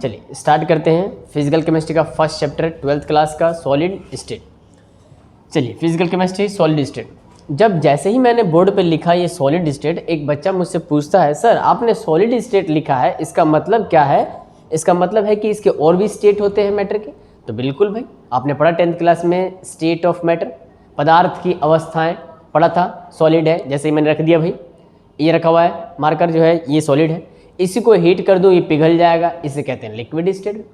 चलिए स्टार्ट करते हैं फिजिकल केमिस्ट्री का फर्स्ट चैप्टर 12th क्लास का सॉलिड स्टेट। चलिए फिजिकल केमिस्ट्री सॉलिड स्टेट। जब जैसे ही मैंने बोर्ड पे लिखा ये सॉलिड स्टेट, एक बच्चा मुझसे पूछता है सर आपने सॉलिड स्टेट लिखा है, इसका मतलब क्या है? इसका मतलब है कि इसके और भी स्टेट होते हैं मैटर के? तो बिल्कुल भाई, आपने पढ़ा 10th क्लास में स्टेट ऑफ मैटर, पदार्थ की अवस्थाएं पढ़ा था। सॉलिड है, जैसे ही मैंने रख दिया भाई, ये रखा हुआ है मार्कर जो है ये सॉलिड है, इसी को हीट कर दूँ ये पिघल जाएगा, इसे कहते हैं लिक्विड स्टेट।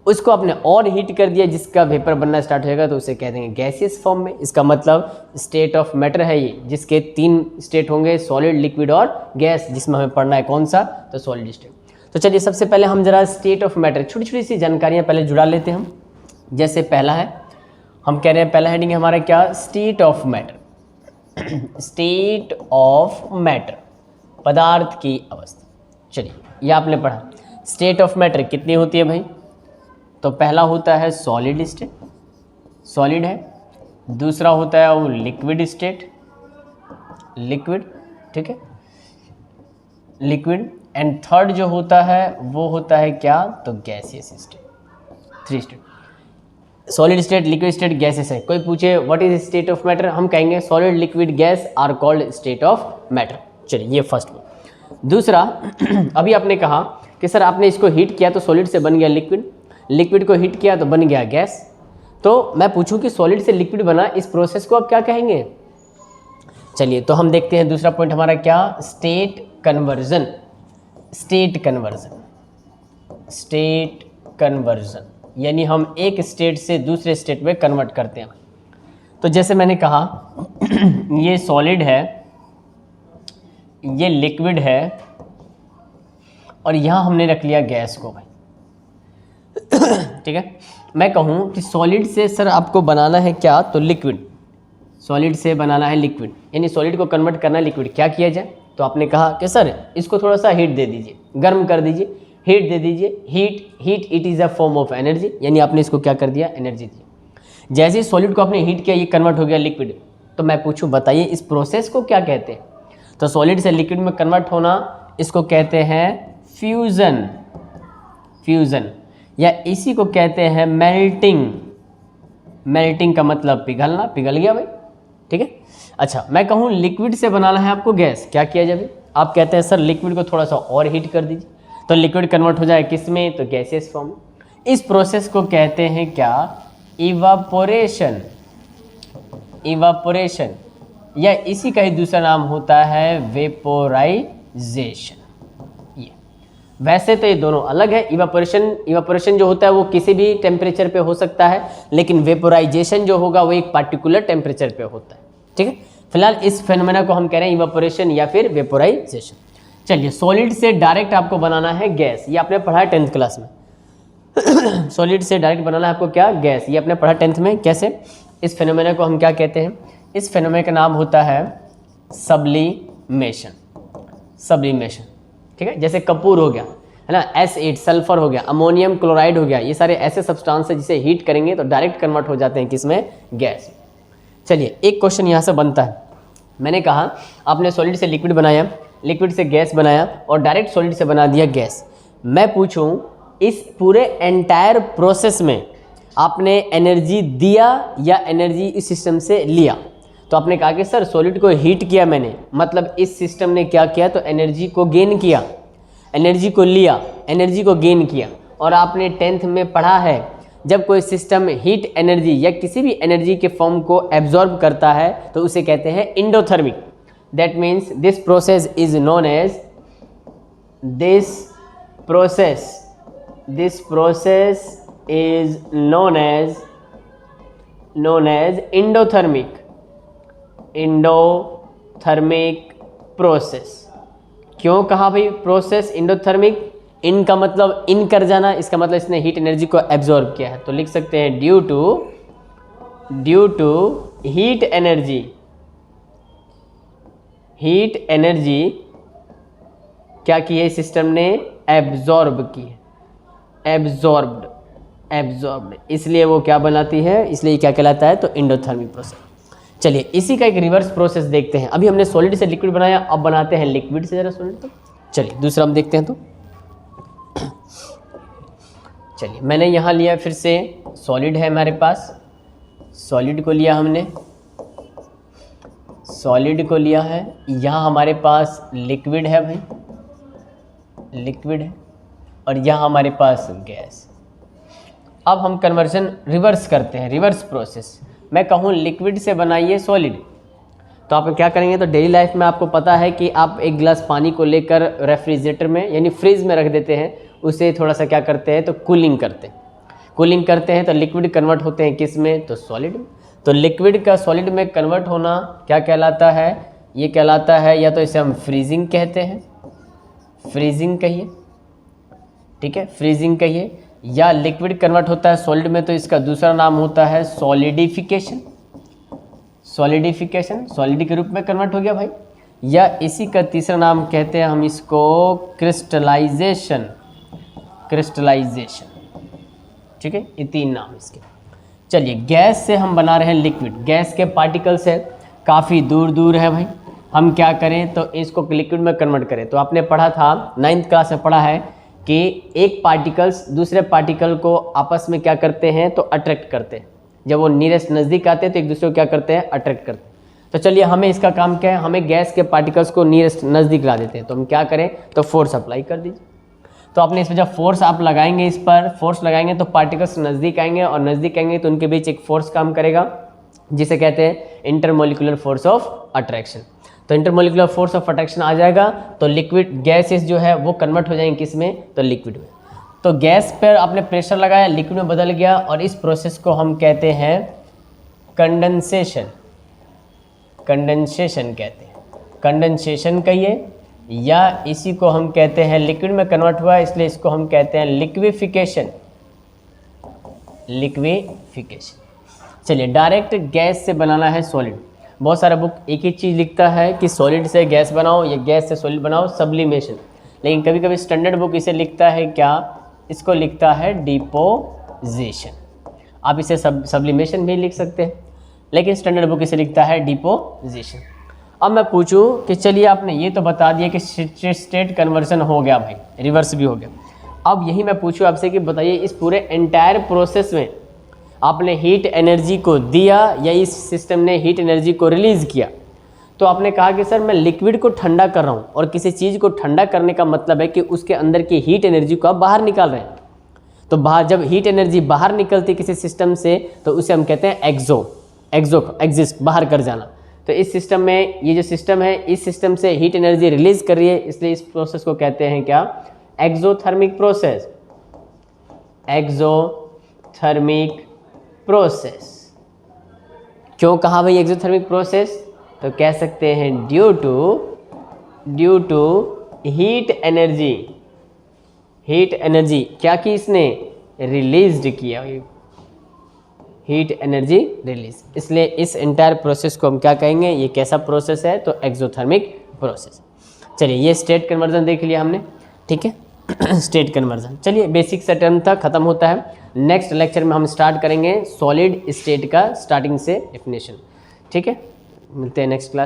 उसको आपने और हीट कर दिया जिसका वेपर बनना स्टार्ट होगा तो उसे कहते हैं गैसियस फॉर्म में। इसका मतलब स्टेट ऑफ मैटर है ये, जिसके 3 स्टेट होंगे, सॉलिड, लिक्विड और गैस, जिसमें हमें पढ़ना है कौन सा? तो सॉलिड स्टेट। तो चलिए सबसे पहले हम जरा स्टेट ऑफ मैटर छोटी छोटी सी जानकारियाँ पहले जुड़ा लेते हैं हम। जैसे पहला है, हम कह रहे हैं पहला हेडिंग है हमारा क्या? State of matter. State of matter, पदार्थ की अवस्था। चलिए ये आपने पढ़ा। स्टेट ऑफ मैटर कितनी होती है भाई? तो पहला होता है सॉलिड स्टेट, सॉलिड है। दूसरा होता है वो लिक्विड स्टेट, लिक्विड, ठीक है, लिक्विड। एंड थर्ड जो होता है वो होता है क्या? तो gaseous state. 3 state, solid state, liquid state, gases है। कोई पूछे what is state of matter, हम कहेंगे solid, liquid, gas are called state of matter. चलिए ये फर्स्ट वन। दूसरा अभी आपने कहा कि सर आपने इसको हीट किया तो सॉलिड से बन गया लिक्विड, लिक्विड को हीट किया तो बन गया गैस। तो मैं पूछूं कि सॉलिड से लिक्विड बना, इस प्रोसेस को आप क्या कहेंगे? चलिए तो हम देखते हैं दूसरा पॉइंट हमारा क्या? State conversion. State conversion, state conversion यानी हम एक स्टेट से दूसरे स्टेट में कन्वर्ट करते हैं। तो जैसे मैंने कहा ये सॉलिड है, ये लिक्विड है और यहाँ हमने रख लिया गैस को भाई, ठीक है। मैं कहूँ कि सॉलिड से सर आपको बनाना है क्या? तो लिक्विड। सॉलिड से बनाना है लिक्विड, यानी सॉलिड को कन्वर्ट करना है लिक्विड। क्या किया जाए? तो आपने कहा कि सर इसको थोड़ा सा हीट दे दीजिए, गर्म कर दीजिए, हीट दे दीजिए। Heat, heat it is a form of energy, यानी आपने इसको क्या कर दिया? एनर्जी दी। जैसे ही सॉलिड को आपने हीट किया ये कन्वर्ट हो गया लिक्विड। तो मैं पूछूं बताइए इस प्रोसेस को क्या कहते हैं? तो सॉलिड से लिक्विड में कन्वर्ट होना, इसको कहते हैं फ्यूज़न। फ्यूज़न या इसी को कहते हैं मेल्टिंग। मेल्टिंग का मतलब पिघलना, पिघल गया भाई, ठीक है। अच्छा मैं कहूँ लिक्विड से बनाना है आपको गैस, क्या किया जाए? आप कहते हैं सर लिक्विड को थोड़ा सा और हीट कर दीजिए तो लिक्विड कन्वर्ट हो जाए किस में? तो गैसियस फॉर्म। इस प्रोसेस को कहते हैं क्या? इवापोरेशन। इवापोरेशन या इसी का ही दूसरा नाम होता है वेपोराइजेशन। ये वैसे तो ये दोनों अलग है। इवापोरेशन जो होता है वो किसी भी टेम्परेचर पे हो सकता है, लेकिन वेपोराइजेशन जो होगा वो एक पार्टिकुलर टेम्परेचर पे होता है, ठीक है। फिलहाल इस फेनोमेना को हम कह रहे हैं इवापोरेशन या फिर वेपोराइजेशन। चलिए सॉलिड से डायरेक्ट आपको बनाना है गैस, ये आपने पढ़ा है 10th क्लास में। सॉलिड से डायरेक्ट बनाना है आपको क्या? गैस। ये आपने पढ़ा 10th में। कैसे? इस फेनोमेना को हम क्या कहते हैं? इस फेनोमेना का नाम होता है सब्लिमेशन। सब्लिमेशन, ठीक है। जैसे कपूर हो गया है ना, S8 सल्फर हो गया, अमोनियम क्लोराइड हो गया, ये सारे ऐसे सब्सटेंस है जिसे हीट करेंगे तो डायरेक्ट कन्वर्ट हो जाते हैं किसमें? गैस। चलिए एक क्वेश्चन यहाँ से बनता है। मैंने कहा आपने सॉलिड से लिक्विड बनाया, लिक्विड से गैस बनाया और डायरेक्ट सॉलिड से बना दिया गैस। मैं पूछूं इस पूरे एंटायर प्रोसेस में आपने एनर्जी दिया या एनर्जी इस सिस्टम से लिया? तो आपने कहा कि सर सॉलिड को हीट किया मैंने, मतलब इस सिस्टम ने क्या किया? तो एनर्जी को गेन किया, एनर्जी को लिया, एनर्जी को गेन किया। और आपने 10th में पढ़ा है जब कोई सिस्टम हीट एनर्जी या किसी भी एनर्जी के फॉर्म को एब्जॉर्ब करता है तो उसे कहते हैं endothermic. That means this process is known as endothermic process. क्यों कहा भाई प्रोसेस एंडोथर्मिक? इन का मतलब इन कर जाना, इसका मतलब इसने हीट एनर्जी को एब्जॉर्ब किया है। तो लिख सकते हैं ड्यू टू हीट एनर्जी क्या की है सिस्टम ने? एब्जॉर्ब की है, एब्जॉर्ब्ड, इसलिए वो क्या बनाती है? इसलिए क्या कहलाता है? तो एंडोथर्मिक प्रोसेस। चलिए इसी का एक रिवर्स प्रोसेस देखते हैं। अभी हमने सॉलिड से लिक्विड बनाया, अब बनाते हैं लिक्विड से जरा सॉलिड। तो चलिए दूसरा हम देखते हैं। तो चलिए मैंने यहाँ लिया फिर से सॉलिड है हमारे पास, सॉलिड को लिया हमने, सॉलिड को लिया है। यहाँ हमारे पास लिक्विड है भाई, लिक्विड है, और यहाँ हमारे पास गैस। अब हम कन्वर्जन रिवर्स करते हैं, रिवर्स प्रोसेस। मैं कहूँ लिक्विड से बनाइए सॉलिड, तो आप क्या करेंगे, तो डेली लाइफ में आपको पता है कि आप एक गिलास पानी को लेकर रेफ्रिजरेटर में यानी फ्रिज में रख देते हैं, उसे थोड़ा सा क्या करते हैं, तो कूलिंग करते हैं। कूलिंग करते हैं तो लिक्विड कन्वर्ट होते हैं किस में, तो सॉलिड में। तो लिक्विड का सॉलिड में कन्वर्ट होना क्या कहलाता है, ये कहलाता है, या तो इसे हम फ्रीजिंग कहते हैं, फ्रीजिंग कहिए, ठीक है, फ्रीजिंग कहिए, या लिक्विड कन्वर्ट होता है सॉलिड में तो इसका दूसरा नाम होता है सॉलिडिफिकेशन, सॉलिडिफिकेशन, सॉलिड के रूप में कन्वर्ट हो गया भाई। या इसी का तीसरा नाम कहते हैं हम इसको क्रिस्टलाइजेशन, क्रिस्टलाइजेशन, ठीक है, ये 3 नाम इसके। चलिए गैस से हम बना रहे हैं लिक्विड, गैस के पार्टिकल्स है काफ़ी दूर दूर है भाई, हम क्या करें तो इसको लिक्विड में कन्वर्ट करें। तो आपने पढ़ा था 9th क्लास में पढ़ा है कि एक पार्टिकल्स दूसरे पार्टिकल को आपस में क्या करते हैं, तो अट्रैक्ट करते हैं। जब वो नियरेस्ट नज़दीक आते हैं तो एक दूसरे को क्या करते हैं, अट्रैक्ट करते हैं। तो चलिए हमें इसका काम क्या है, हमें गैस के पार्टिकल्स को नियरेस्ट नज़दीक ला देते हैं। तो हम क्या करें, तो फोर्स अप्लाई कर दीजिए। तो आपने इसमें जब फोर्स आप लगाएंगे, इस पर फोर्स लगाएंगे तो पार्टिकल्स नज़दीक आएंगे, और नज़दीक आएंगे तो उनके बीच एक फोर्स काम करेगा जिसे कहते हैं इंटरमोलिकुलर फोर्स ऑफ अट्रैक्शन। तो इंटरमोलिकुलर फोर्स ऑफ अट्रैक्शन आ जाएगा तो लिक्विड गैसेस जो है वो कन्वर्ट हो जाएंगे किस में, तो लिक्विड में। तो गैस पर आपने प्रेशर लगाया, लिक्विड में बदल गया, और इस प्रोसेस को हम कहते हैं कंडेंसेशन, कंडेंसेशन कहते हैं, कंडेंसेशन कहिए, या इसी को हम कहते हैं लिक्विड में कन्वर्ट हुआ इसलिए इसको हम कहते हैं लिक्विफिकेशन, लिक्विफिकेशन। चलिए डायरेक्ट गैस से बनाना है सॉलिड। बहुत सारा बुक एक ही चीज़ लिखता है कि सॉलिड से गैस बनाओ या गैस से सॉलिड बनाओ, सब्लिमेशन। लेकिन कभी कभी स्टैंडर्ड बुक इसे लिखता है क्या, इसको लिखता है डिपोजिशन। आप इसे सब्लिमेशन भी लिख सकते हैं, लेकिन स्टैंडर्ड बुक इसे लिखता है डिपोजिशन। अब मैं पूछूं कि चलिए आपने ये तो बता दिया कि स्टेट कन्वर्जन हो गया भाई, रिवर्स भी हो गया। अब यही मैं पूछूं आपसे कि बताइए इस पूरे एंटायर प्रोसेस में आपने हीट एनर्जी को दिया या इस सिस्टम ने हीट एनर्जी को रिलीज़ किया। तो आपने कहा कि सर मैं लिक्विड को ठंडा कर रहा हूँ, और किसी चीज़ को ठंडा करने का मतलब है कि उसके अंदर की हीट एनर्जी को आप बाहर निकाल रहे हैं। तो बाहर जब हीट एनर्जी बाहर निकलती किसी सिस्टम से तो उसे हम कहते हैं एग्जिस्ट, बाहर कर जाना। तो इस सिस्टम में ये जो सिस्टम है, इस सिस्टम से हीट एनर्जी रिलीज कर रही है, इसलिए इस प्रोसेस को कहते हैं क्या, एक्सोथर्मिक प्रोसेस, एक्सोथर्मिक प्रोसेस। क्यों कहा भाई एक्सोथर्मिक प्रोसेस, तो कह सकते हैं due to heat energy, heat energy क्या की इसने, रिलीज्ड किया, हीट एनर्जी रिलीज, इसलिए इस एंटायर प्रोसेस को हम क्या कहेंगे, ये कैसा प्रोसेस है, तो एक्सोथर्मिक प्रोसेस। चलिए ये स्टेट कन्वर्जन देख लिया हमने, ठीक है स्टेट कन्वर्जन। चलिए बेसिक सा टर्म था, खत्म होता है। नेक्स्ट लेक्चर में हम स्टार्ट करेंगे सॉलिड स्टेट का स्टार्टिंग से डेफिनेशन, ठीक है। मिलते हैं नेक्स्ट क्लास।